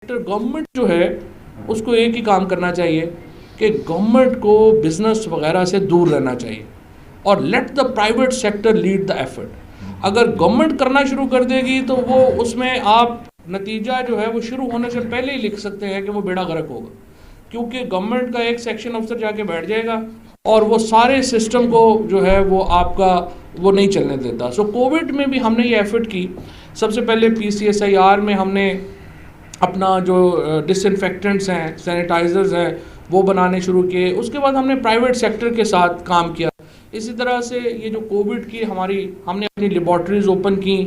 Government جو ہے اس کو ایک ہی کام کرنا چاہیے کہ گورنمنٹ کو بزنس وغیرہ سے دور رہنا چاہیے اور let the private sector lead the effort. اگر گورنمنٹ کرنا شروع کر دے گی تو وہ اس میں آپ نتیجہ جو ہے وہ شروع ہونے سے پہلے ہی لکھ سکتے ہیں کہ وہ بیڑا غرق ہوگا, کیونکہ گورنمنٹ کا ایک سیکشن افسر جا کے بیٹھ جائے گا اور وہ سارے سسٹم کو جو ہے وہ آپ کا وہ نہیں چلنے دیتا. سو کووڈ میں بھی ہم نے یہ ایفرٹ کی. سب سے پہلے PCSIR میں ہم نے اپنا جو ڈس انفیکٹنٹس ہیں, سینیٹائزرز ہیں, وہ بنانے شروع کیے. اس کے بعد ہم نے پرائیویٹ سیکٹر کے ساتھ کام کیا. اسی طرح سے یہ جو کووڈ کی ہم نے اپنی لیبارٹریز اوپن کی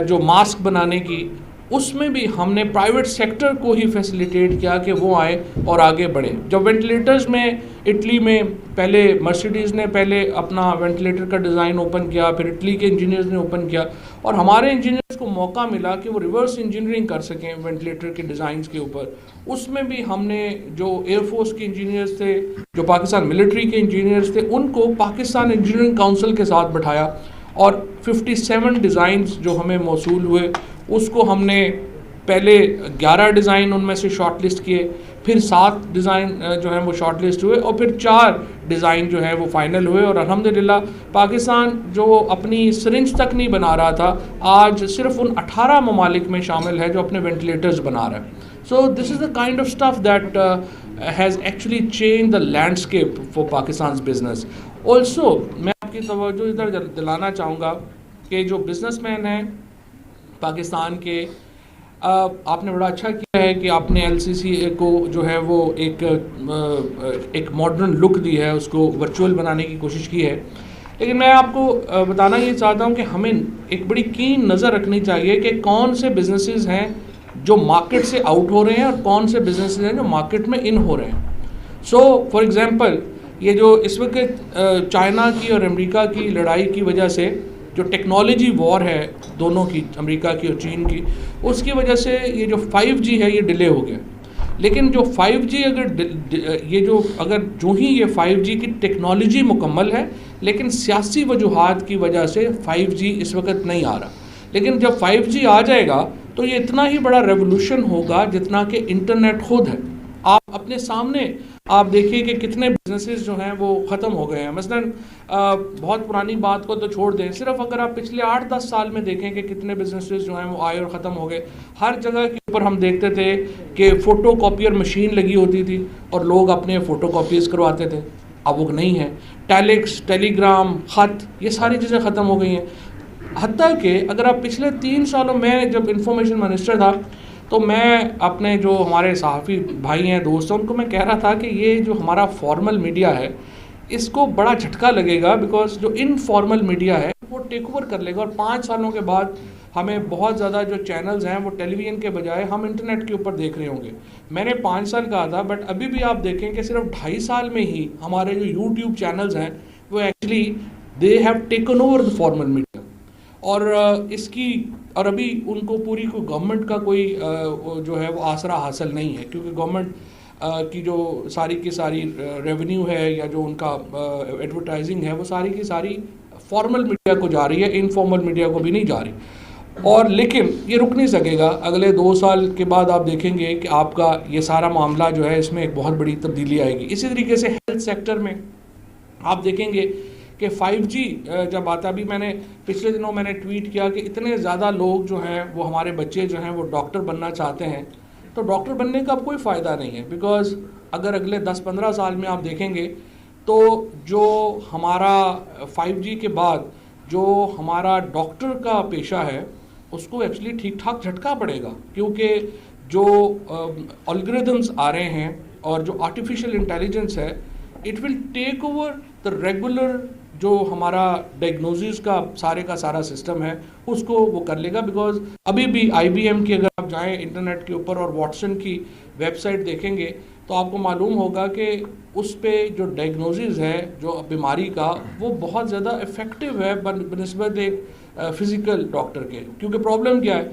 جو ماسک بنانے کی, اس میں بھی ہم نے پرائیویٹ سیکٹر کو ہی فیسیلیٹیٹ کیا کہ وہ آئے اور آگے بڑھے. جب وینٹیلیٹرز میں اٹلی میں پہلے مرسیڈیز نے پہلے اپنا وینٹیلیٹر کا ڈیزائن اوپن کیا, پھر اٹلی کے انجینئرز نے اوپن کیا, اور ہمارے انجینئرز کو موقع ملا کہ وہ ریورس انجینئرنگ کر سکیں وینٹیلیٹر کے ڈیزائنز کے اوپر. اس میں بھی ہم نے جو ایئر فورس کے انجینئرز تھے, جو پاکستان ملٹری کے انجینئرز تھے, ان کو پاکستان انجینئرنگ کونسل کے ساتھ بٹھایا اور 57 ڈیزائنز جو ہمیں موصول ہوئے اس کو ہم نے پہلے 11 ڈیزائن ان میں سے شارٹ لسٹ کیے, پھر 7 ڈیزائن جو ہیں وہ شارٹ لسٹ ہوئے, اور پھر 4 ڈیزائن جو ہیں وہ فائنل ہوئے. اور الحمدللہ پاکستان جو اپنی سرنج تک نہیں بنا رہا تھا, آج صرف ان 18 ممالک میں شامل ہے جو اپنے وینٹیلیٹرز بنا رہے ہیں. So this is the kind of stuff that has actually change the landscape for Pakistan's business. Also میں آپ کی توجہ ادھر دلانا چاہوں گا کہ جو بزنس مین ہیں پاکستان کے, آپ نے بڑا اچھا کیا ہے کہ آپ نے LCC کو جو ہے وہ ایک ماڈرن لک دی ہے, اس کو ورچوئل بنانے کی کوشش کی ہے. لیکن میں آپ کو بتانا یہ چاہتا ہوں کہ ہمیں ایک بڑی کین نظر رکھنی چاہیے کہ کون سے بزنسز ہیں جو مارکیٹ سے آؤٹ ہو رہے ہیں اور کون سے بزنسز ہیں جو مارکیٹ میں ان ہو رہے ہیں. سو فار ایگزامپل یہ جو اس وقت چائنا کی اور امریکہ کی لڑائی کی وجہ سے جو ٹیکنالوجی وار ہے دونوں کی, امریکہ کی اور چین کی, اس کی وجہ سے یہ جو 5G ہے یہ ڈیلے ہو گیا. لیکن جو 5G اگر جو ہی یہ 5G کی ٹیکنالوجی مکمل ہے, لیکن سیاسی وجوہات کی وجہ سے 5G اس وقت نہیں آ رہا. لیکن جب 5G آ جائے گا تو یہ اتنا ہی بڑا ریولوشن ہوگا جتنا کہ انٹرنیٹ خود ہے. آپ اپنے سامنے آپ دیکھیے کہ کتنے بزنسز جو ہیں وہ ختم ہو گئے ہیں. مثلا بہت پرانی بات کو تو چھوڑ دیں, صرف اگر آپ پچھلے 8-10 سال میں دیکھیں کہ کتنے بزنسز جو ہیں وہ آئے اور ختم ہو گئے. ہر جگہ کے اوپر ہم دیکھتے تھے کہ فوٹو کاپیئر مشین لگی ہوتی تھی اور لوگ اپنے فوٹو کاپیز کرواتے تھے. اب وہ نہیں ہے. ٹیلیکس, ٹیلی گرام, خط, یہ ساری چیزیں ختم ہو گئی ہیں. حتیٰ کہ اگر آپ پچھلے 3 سالوں میں جب انفارمیشن منسٹر تھا تو میں اپنے جو ہمارے صحافی بھائی ہیں, دوست ہیں, ان کو میں کہہ رہا تھا کہ یہ جو ہمارا فارمل میڈیا ہے اس کو بڑا جھٹکا لگے گا, بیکاز جو انفارمل میڈیا ہے وہ ٹیک اوور کر لے گا, اور 5 سالوں کے بعد ہمیں بہت زیادہ جو چینلز ہیں وہ ٹیلی ویژن کے بجائے ہم انٹرنیٹ کے اوپر دیکھ رہے ہوں گے. میں نے 5 سال کہا تھا, بٹ ابھی بھی آپ دیکھیں کہ صرف 2.5 سال میں ہی ہمارے جو یوٹیوب چینلز ہیں وہ actually they have taken over the formal media. اور ابھی ان کو پوری کوئی گورنمنٹ کا کوئی جو ہے وہ آسرا حاصل نہیں ہے, کیونکہ گورنمنٹ کی جو ساری کی ساری ریونیو ہے یا جو ان کا ایڈورٹائزنگ ہے وہ ساری کی ساری فارمل میڈیا کو جا رہی ہے, انفارمل میڈیا کو بھی نہیں جا رہی. اور لیکن یہ رک نہیں سکے گا. اگلے 2 سال کے بعد آپ دیکھیں گے کہ آپ کا یہ سارا معاملہ جو ہے اس میں ایک بہت بڑی تبدیلی آئے گی. اسی طریقے سے ہیلتھ سیکٹر میں آپ دیکھیں گے کہ 5G جب آتا, بھی میں نے پچھلے دنوں میں نے ٹویٹ کیا کہ اتنے زیادہ لوگ جو ہیں وہ ہمارے بچے جو ہیں وہ ڈاکٹر بننا چاہتے ہیں, تو ڈاکٹر بننے کا اب کوئی فائدہ نہیں ہے, بیکاز اگر اگلے 10-15 سال میں آپ دیکھیں گے تو جو ہمارا 5G کے بعد جو ہمارا ڈاکٹر کا پیشہ ہے اس کو ایکچولی ٹھیک ٹھاک جھٹکا پڑے گا, کیونکہ جو الگوریدمز آ رہے ہیں اور جو آرٹیفیشیل انٹیلیجنس ہے it will take over the regular جو ہمارا ڈائگنوزز کا سارا سسٹم ہے اس کو وہ کر لے گا. بیکاز ابھی بھی IBM کی اگر آپ جائیں انٹرنیٹ کے اوپر اور واٹسن کی ویب سائٹ دیکھیں گے تو آپ کو معلوم ہوگا کہ اس پہ جو ڈائگنوزز ہے جو بیماری کا وہ بہت زیادہ افیکٹو ہے بنسبت ایک فزیکل ڈاکٹر کے. کیونکہ پرابلم کیا ہے,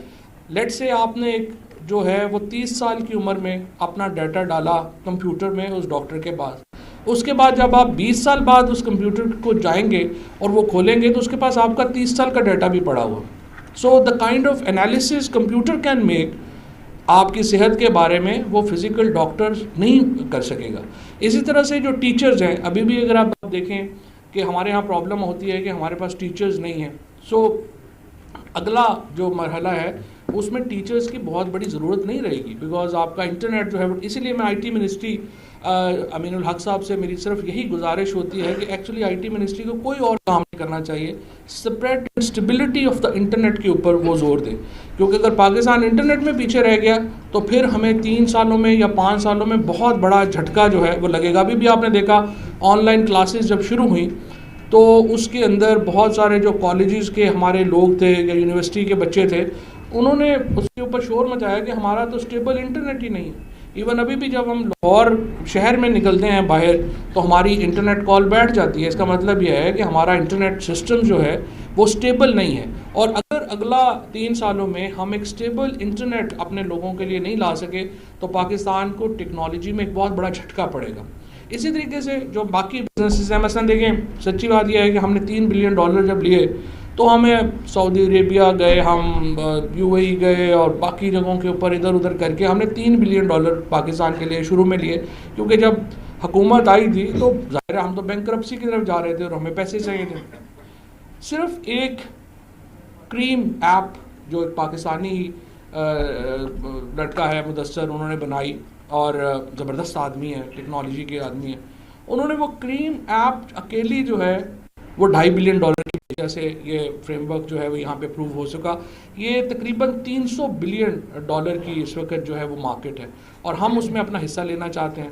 لیٹ سے آپ نے ایک جو ہے وہ 30 سال کی عمر میں اپنا ڈیٹا ڈالا کمپیوٹر میں اس ڈاکٹر کے پاس, اس کے بعد جب آپ 20 سال بعد اس کمپیوٹر کو جائیں گے اور وہ کھولیں گے تو اس کے پاس آپ کا 30 سال کا ڈیٹا بھی پڑا ہوا. So the kind of analysis computer can make آپ کی صحت کے بارے میں وہ فزیکل ڈاکٹر نہیں کر سکے گا. اسی طرح سے جو ٹیچرز ہیں, ابھی بھی اگر آپ دیکھیں کہ ہمارے ہاں پرابلم ہوتی ہے کہ ہمارے پاس ٹیچرز نہیں ہیں. سو اگلا جو مرحلہ ہے اس میں ٹیچرز کی بہت بڑی ضرورت نہیں رہے گی, بیکاز آپ کا انٹرنیٹ جو ہے, اسی لیے میں آئی ٹی منسٹری امین الحق صاحب سے میری صرف یہی گزارش ہوتی ہے کہ ایکچولی آئی ٹی منسٹری کو کوئی اور کام نہیں کرنا چاہیے, spread and stability of the internet کے اوپر وہ زور دے. کیونکہ اگر پاکستان انٹرنیٹ میں پیچھے رہ گیا تو پھر ہمیں 3 سالوں میں یا 5 سالوں میں بہت بڑا جھٹکا جو ہے وہ لگے گا. ابھی بھی آپ نے دیکھا آن لائن کلاسز جب شروع ہوئیں تو اس کے اندر بہت سارے جو کالجز کے ہمارے لوگ تھے یا یونیورسٹی کے بچے تھے, انہوں نے اس کے اوپر شور مچایا کہ ہمارا تو اسٹیبل انٹرنیٹ ہی نہیں ہے. ایون ابھی بھی جب ہم لاہور شہر میں نکلتے ہیں باہر تو ہماری انٹرنیٹ کال بیٹھ جاتی ہے. اس کا مطلب یہ ہے کہ ہمارا انٹرنیٹ سسٹم جو ہے وہ اسٹیبل نہیں ہے. اور اگر اگلا 3 سالوں میں ہم ایک اسٹیبل انٹرنیٹ اپنے لوگوں کے لیے نہیں لا سکے تو پاکستان کو ٹیکنالوجی میں ایک بہت بڑا جھٹکا پڑے گا. اسی طریقے سے جو باقی بزنسز ہیں, مثلا دیکھیں سچی بات یہ ہے کہ ہم نے $3 بلین جب لیے تو ہمیں سعودی عربیہ گئے, ہم یو اے ای گئے اور باقی جگہوں کے اوپر ادھر ادھر کر کے ہم نے $3 بلین پاکستان کے لیے شروع میں لیے, کیونکہ جب حکومت آئی تھی تو ظاہر ہے ہم تو بینکرپسی کی طرف جا رہے تھے اور ہمیں پیسے چاہیے تھے. صرف ایک کریم ایپ جو ایک پاکستانی لڑکا ہے مدثر, انہوں نے بنائی اور زبردست آدمی ہے, ٹیکنالوجی کے آدمی ہیں. انہوں نے وہ کریم ایپ اکیلی جو ہے وہ $2.5 بلین کی وجہ سے یہ فریم ورک جو ہے وہ یہاں پہ اپروو ہو سکا. یہ تقریباً $300 بلین کی اس وقت جو ہے وہ مارکیٹ ہے اور ہم اس میں اپنا حصہ لینا چاہتے ہیں.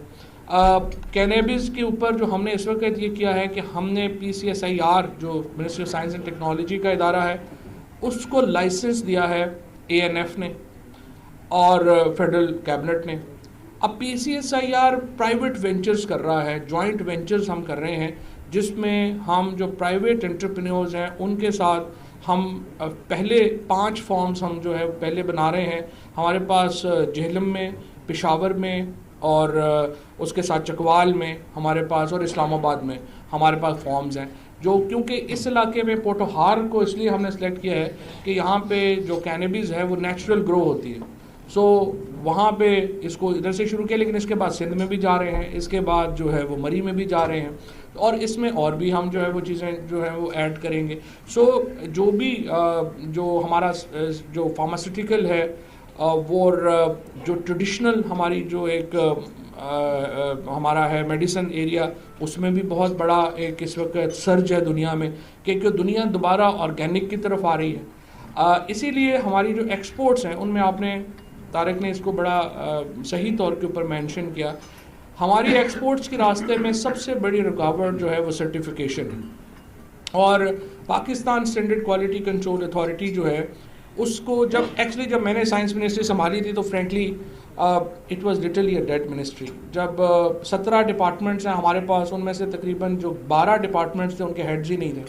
کینیبس کے اوپر جو ہم نے اس وقت یہ کیا ہے کہ ہم نے PCSIR جو ministry of science and technology کا ادارہ ہے اس کو لائسنس دیا ہے ANF نے اور فیڈرل کیبنٹ نے. اب PCSIR پرائیویٹ وینچرز کر رہا ہے, جوائنٹ وینچرز ہم کر رہے ہیں جس میں ہم جو پرائیویٹ انٹرپرینیورز ہیں ان کے ساتھ ہم پہلے 5 فارمز ہم جو ہے پہلے بنا رہے ہیں. ہمارے پاس جہلم میں, پشاور میں اور اس کے ساتھ چکوال میں ہمارے پاس اور اسلام آباد میں ہمارے پاس فارمز ہیں, جو کیونکہ اس علاقے میں پوٹوہار کو اس لیے ہم نے سلیکٹ کیا ہے کہ یہاں پہ جو کینیبیز ہے وہ نیچرل گرو ہوتی ہے. سو وہاں پہ اس کو ادھر سے شروع کیا, لیکن اس کے بعد سندھ میں بھی جا رہے ہیں, اس کے بعد جو ہے وہ مری میں بھی جا رہے ہیں اور اس میں اور بھی ہم جو ہے وہ چیزیں جو ہے وہ ایڈ کریں گے. سو جو بھی جو ہمارا جو فارماسیوٹیکل ہے وہ جو ٹریڈیشنل ہماری جو ایک ہمارا ہے میڈیسن ایریا, اس میں بھی بہت بڑا ایک اس وقت سرج ہے دنیا میں, کیونکہ دنیا دوبارہ آرگینک کی طرف آ رہی ہے. اسی لیے ہماری جو ایکسپورٹس ہیں ان میں آپ نے, طارق نے اس کو بڑا صحیح طور کے اوپر مینشن کیا, ہماری ایکسپورٹس کے راستے میں سب سے بڑی رکاوٹ جو ہے وہ سرٹیفیکیشن ہے. اور Pakistan standard quality control authority جو ہے اس کو جب میں نے سائنس منسٹری سنبھالی تھی تو frankly it was literally a dead ministry. جب 17 ڈپارٹمنٹس ہیں ہمارے پاس, ان میں سے تقریباً جو 12 ڈپارٹمنٹس تھے ان کے ہیڈز ہی نہیں تھے.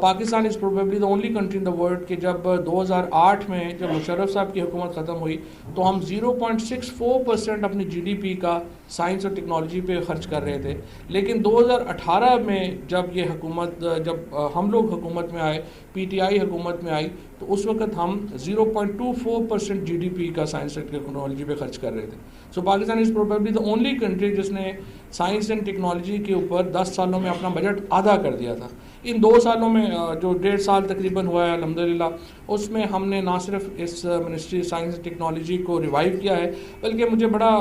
Pakistan is probably the only country in the world کہ جب 2008 میں جب مشرف صاحب کی حکومت ختم ہوئی تو ہم 0.64% اپنی GDP کا سائنس اور ٹیکنالوجی پہ خرچ کر رہے تھے, لیکن 2018 میں جب یہ حکومت, جب ہم لوگ حکومت میں آئے, PTI حکومت میں آئی, تو اس وقت ہم 0.24% GDP کا سائنس اینڈ ٹیکنالوجی پہ خرچ کر رہے تھے. سو Pakistan is probably the only country جس نے سائنس اینڈ ٹیکنالوجی کے اوپر 10 سالوں میں اپنا بجٹ آدھا کر دیا تھا. ان 2 سالوں میں جو 1.5 سال تقریباً ہوا ہے الحمدللہ, اس میں ہم نے نہ صرف اس منسٹری سائنس اینڈ ٹیکنالوجی کو ریوائیو کیا ہے, بلکہ مجھے بڑا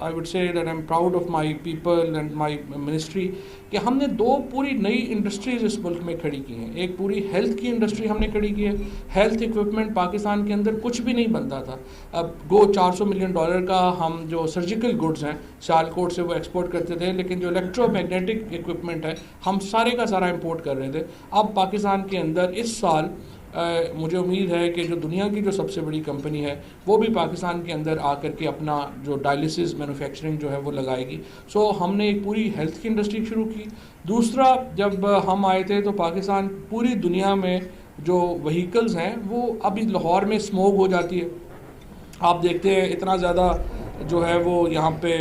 I would say that I'm proud of my people and my ministry کہ ہم نے 2 پوری نئی انڈسٹریز اس ملک میں کھڑی کی ہیں. ایک پوری ہیلتھ کی انڈسٹری ہم نے کھڑی کی ہے. ہیلتھ ایکوپمنٹ پاکستان کے اندر کچھ بھی نہیں بنتا تھا. اب گو $400 ملین کا ہم جو سرجیکل گڈز ہیں سیالکوٹ سے وہ ایکسپورٹ کرتے تھے, لیکن جو الیکٹرو میگنیٹک ایکوپمنٹ ہے ہم سارے کا سارا امپورٹ کر رہے تھے. اب پاکستان کے اندر اس سال مجھے امید ہے کہ جو دنیا کی جو سب سے بڑی کمپنی ہے وہ بھی پاکستان کے اندر آ کر کے اپنا جو ڈائلسس مینوفیکچرنگ جو ہے وہ لگائے گی. سو ہم نے ایک پوری ہیلتھ کی انڈسٹری شروع کی. دوسرا, جب ہم آئے تھے تو پاکستان پوری دنیا میں جو وہیکلز ہیں وہ ابھی لاہور میں اسموگ ہو جاتی ہے, آپ دیکھتے ہیں اتنا زیادہ جو ہے وہ یہاں پہ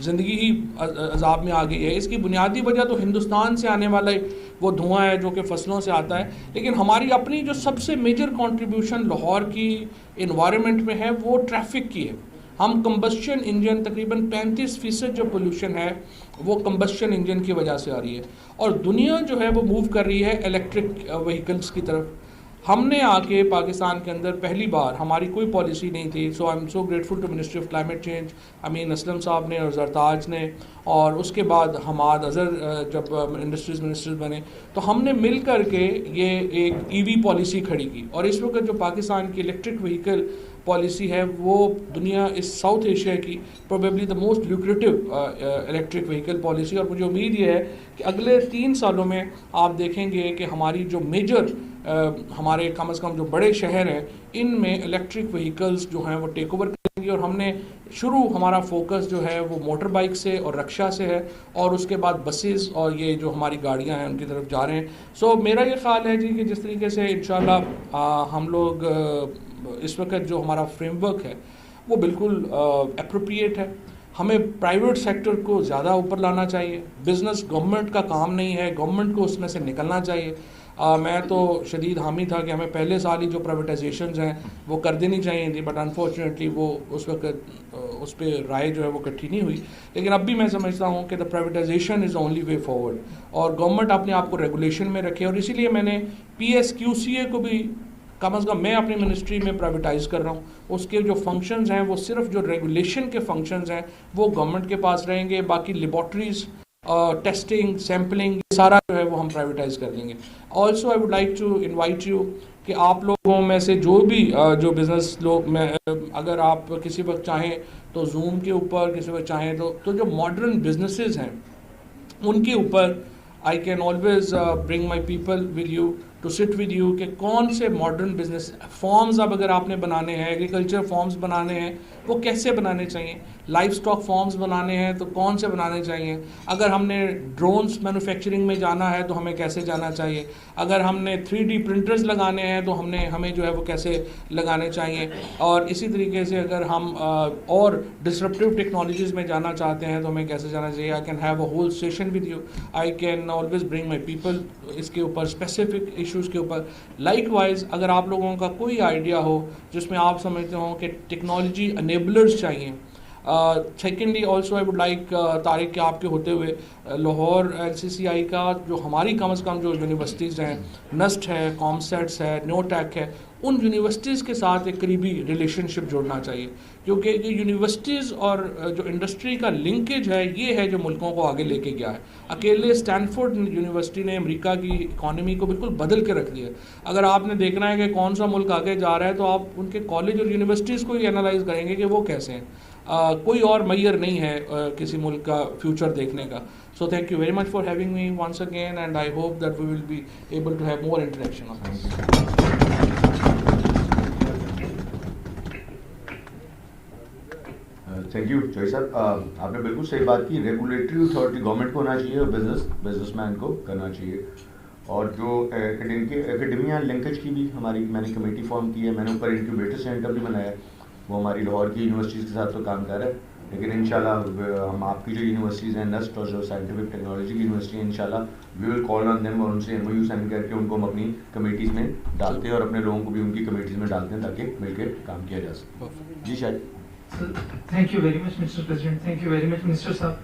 زندگی ہی عذاب میں آ گئی ہے. اس کی بنیادی وجہ تو ہندوستان سے آنے والا وہ دھواں ہے جو کہ فصلوں سے آتا ہے, لیکن ہماری اپنی جو سب سے میجر کنٹریبیوشن لاہور کی انوائرمنٹ میں ہے وہ ٹریفک کی ہے. ہم کمبسشن انجن تقریباً 35% جو پولوشن ہے وہ کمبسشن انجن کی وجہ سے آ رہی ہے, اور دنیا جو ہے وہ موو کر رہی ہے الیکٹرک وہیکلس کی طرف. ہم نے آ کے پاکستان کے اندر پہلی بار, ہماری کوئی پالیسی نہیں تھی, so I am so grateful to ministry of climate change, Amin Aslam sahab نے اور زرتاج نے, اور اس کے بعد حماد اظہر جب انڈسٹریز منسٹر بنے تو ہم نے مل کر کے یہ ایک ای وی پالیسی کھڑی کی. اور اس وقت جو پاکستان کی الیکٹرک وہیکل پالیسی ہے وہ دنیا اس ساؤتھ ایشیا کی probably the most lucrative electric vehicle policy. اور مجھے امید یہ ہے کہ اگلے 3 سالوں میں آپ دیکھیں گے کہ ہماری جو میجر ہمارے کم از کم جو بڑے شہر ہیں ان میں الیکٹرک وہیکلز جو ہیں وہ ٹیک اوور کریں گے. اور ہم نے ہمارا فوکس جو ہے وہ موٹر بائک سے اور رکشا سے ہے, اور اس کے بعد بسیز اور یہ جو ہماری گاڑیاں ہیں ان کی طرف جا رہے ہیں. سو میرا یہ خیال ہے جی کہ جس طریقے سے انشاءاللہ ہم لوگ اس وقت جو ہمارا فریم ورک ہے وہ بالکل اپروپریٹ ہے. ہمیں پرائیویٹ سیکٹر کو زیادہ اوپر لانا چاہیے. بزنس گورنمنٹ کا کام نہیں ہے, گورنمنٹ کو اس میں سے نکلنا چاہیے. میں تو شدید حامی تھا کہ ہمیں پہلے سال ہی جو پرائیویٹائزیشنز ہیں وہ کر دینی چاہیے تھی, بٹ انفارچونیٹلی وہ اس وقت اس پہ رائے جو ہے وہ اکٹھی نہیں ہوئی. لیکن اب بھی میں سمجھتا ہوں کہ the privatisation is the only way forward, اور گورنمنٹ اپنے آپ کو ریگولیشن میں رکھے. اور اسی لیے میں نے PSQCA کو بھی کم از کم میں اپنی منسٹری میں پرائیویٹائز کر رہا ہوں. اس کے جو فنکشنز ہیں وہ صرف جو ریگولیشن کے فنکشنز ہیں وہ گورنمنٹ کے پاس رہیں گے, باقی لیبارٹریز ٹیسٹنگ سیمپلنگ یہ سارا جو ہے وہ ہم پرائیویٹائز کر دیں گے. Also I would like to invite you کہ آپ لوگوں میں سے جو بھی جو بزنس لوگ میں اگر آپ کسی وقت چاہیں تو زوم کے اوپر, کسی وقت چاہیں تو جو ماڈرن بزنسز ہیں ان کے اوپر I can always bring my people with you to sit with you کہ کون سے ماڈرن بزنس فارمز اب اگر آپ نے بنانے ہیں, ایگریکلچر فارمز بنانے ہیں وہ کیسے بنانے چاہیے, لائف سٹاک فارمز بنانے ہیں تو کون سے بنانے چاہیے, اگر ہم نے ڈرونز مینوفیکچرنگ میں جانا ہے تو ہمیں کیسے جانا چاہیے, اگر ہم نے 3D پرنٹرز لگانے ہیں تو ہمیں جو ہے وہ کیسے لگانے چاہیے. اور اسی طریقے سے اگر ہم اور ڈسرپٹیو ٹیکنالوجیز میں جانا چاہتے ہیں تو ہمیں کیسے جانا چاہیے. I can have a whole session with you, I can always bring my people اس کے اوپر اسپیسیفک ایشوز کے اوپر. لائک وائز اگر آپ لوگوں کا کوئی آئیڈیا ہو جس میں آپ سمجھتے ہوں کہ ٹیکنالوجی انیبلرز چاہیے. Secondly also I would like Tariq کہ آپ کے ہوتے ہوئے لاہور LCCI کا جو ہماری کم از کم جو یونیورسٹیز ہیں, نسٹ ہے, کامسیٹس ہے, نیو ٹیک ہے, ان یونیورسٹیز کے ساتھ ایک قریبی ریلیشن شپ جوڑنا چاہیے, کیونکہ یہ یونیورسٹیز اور جو انڈسٹری کا لنکیج ہے یہ ہے جو ملکوں کو آگے لے کے گیا ہے. اکیلے اسٹینفورڈ یونیورسٹی نے امریکہ کی اکانومی کو بالکل بدل کے رکھ دیا. اگر آپ نے دیکھنا ہے کہ کون سا ملک آگے جا رہا ہے تو آپ ان کے کالج اور یونیورسٹیز کو ہی انالائز کریں گے کہ وہ کیسے ہیں. کوئی اور میئر نہیں ہے کسی ملک کا فیوچر دیکھنے کا. So thank you very much for having me once again, and I hope that we will be able to have more interaction on this. Thank you جوئی صاحب, آپ نے بالکل صحیح بات کی. ریگولیٹری اتھارٹی گورنمنٹ کو ہونا چاہیے اور بزنس مین کو کرنا چاہیے. اور جو اکیڈمیا لنکیج کی بھی ہماری میں نے کمیٹی فارم کی ہے, میں نے اوپر انکیوبیٹر سینٹر بھی بنایا ہے, وہ ہماری لاہور کی یونیورسٹیز کے ساتھ تو کام کر رہا ہے. لیکن انشاءاللہ ہم آپ کی جو یونیورسٹیز ہیں نسٹ اور جو سائنٹیفک ٹیکنالوجی کی یونیورسٹی ہیں انشاءاللہ وی ول کال آن دیم, اور ان سے MOU سائن کر کے ان کو ہم اپنی کمیٹیز میں ڈالتے ہیں اور اپنے لوگوں کو بھی ان کی کمیٹیز میں ڈالتے ہیں تاکہ مل کے کام کیا جا سکے. جی شاید. Thank you very much, Mr. President. Thank you very much, Minister Sahab,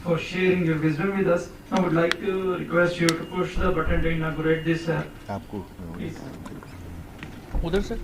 for sharing your wisdom with us. I would like to request you to push the button to inaugurate this. آپ کو ادھر سے